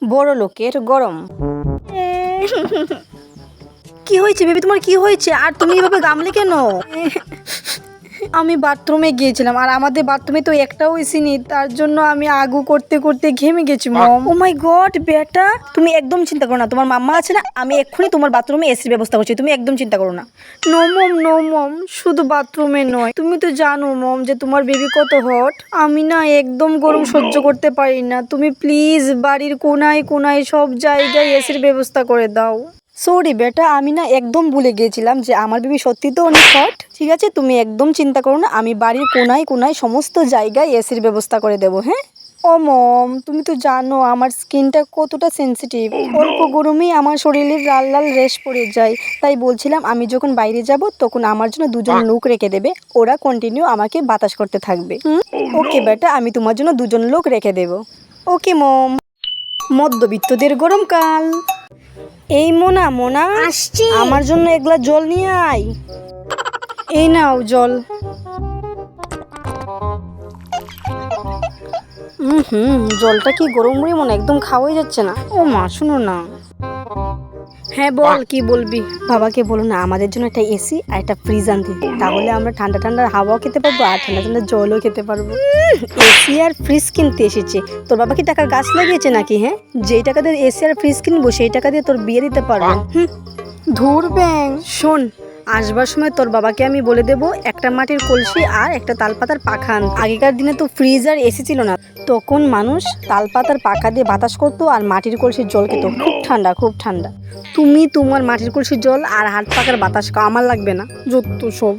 বড় লোকের গরম। কি হয়েছে বেবি, তোমার কি হয়েছে? আর তুমি এভাবে গামলে কেন? আমি বাথরুমে গিয়েছিলাম, আর আমাদের বাথরুমে তো একটাও এসি নেই, তার জন্য আমি আগু করতে করতে ঘেমে গেছি মম। ও মাই গড বেটা, তুমি একদম চিন্তা করো না, তোমার মাম্মা আছে না, আমি এক্ষুনি তোমার বাথরুমে এসির ব্যবস্থা করছি, তুমি একদম চিন্তা করো না। নো মম, শুধু বাথরুমে নয়, তুমি তো জানো মম যে তোমার বেবি কত হট। আমি না একদম গরম সহ্য করতে পারি না, তুমি প্লিজ বাড়ির কোনায় কোনায় সব জায়গায় এসির ব্যবস্থা করে দাও। সরি বেটা, আমি না একদম ভুলে গিয়েছিলাম যে আমার বেবি সত্যি তো অনেক হট। ঠিক আছে, তুমি একদম চিন্তা করো না, আমি বাড়ির কোনায় কোনায় সমস্ত জায়গায় এসির ব্যবস্থা করে দেবো। হ্যাঁ ও মম, তুমি তো জানো আমার স্কিনটা কতটা সেনসিটিভ, অল্প গরমেই আমার শরীরে লাল লাল রেশ পড়ে যায়। তাই বলছিলাম আমি যখন বাইরে যাব তখন আমার জন্য দুজন লোক রেখে দেবে, ওরা কন্টিনিউ আমাকে বাতাস করতে থাকবে। ওকে বেটা, আমি তোমার জন্য দুজন লোক রেখে দেবো। ওকে মম। মধ্যবিত্তদের গরমকাল। এই মোনা মোনা আসছি। আমার জন্য এক গ্লাস জল নিয়ে আয়। এই নাও জল। জলটা কি গরম রে মনে, একদম খাওয়াই যাচ্ছে না। ও মা শুনো না। হ্যাঁ বল, কি বলবি? বাবাকে বলো না আমাদের জন্য একটা এসি আর একটা ফ্রিজ আনতে, তাহলে আমরা ঠান্ডা ঠান্ডা হাওয়াও খেতে পারবো আর ঠান্ডা ঠান্ডা জলও খেতে পারবো। এসি আর ফ্রিজ কিনতে এসেছে, তোর বাবা কি টাকার গাছ লাগিয়েছে নাকি? হ্যাঁ, যেই টাকা দিয়ে এসি আর ফ্রিজ কিনবো সেই টাকা দিয়ে তোর বিয়ে দিতে পারবো। ধুর ব্যাং। শোন, আসবার সময় তোর বাবাকে আমি বলে দেবো একটা মাটির কলসি আর একটা তালপাতার পাখা আনতে। আগেকার দিনে তো ফ্রিজ আর এসি ছিল না, তখন মানুষ তালপাতার পাখা দিয়ে বাতাস করতো আর মাটির কলসির জল খেত, খুব ঠান্ডা খুব ঠান্ডা। তুমি তোমার মাটির কলসির জল আর হাত পাখার বাতাস খাও, আমার লাগবে না, যত সব।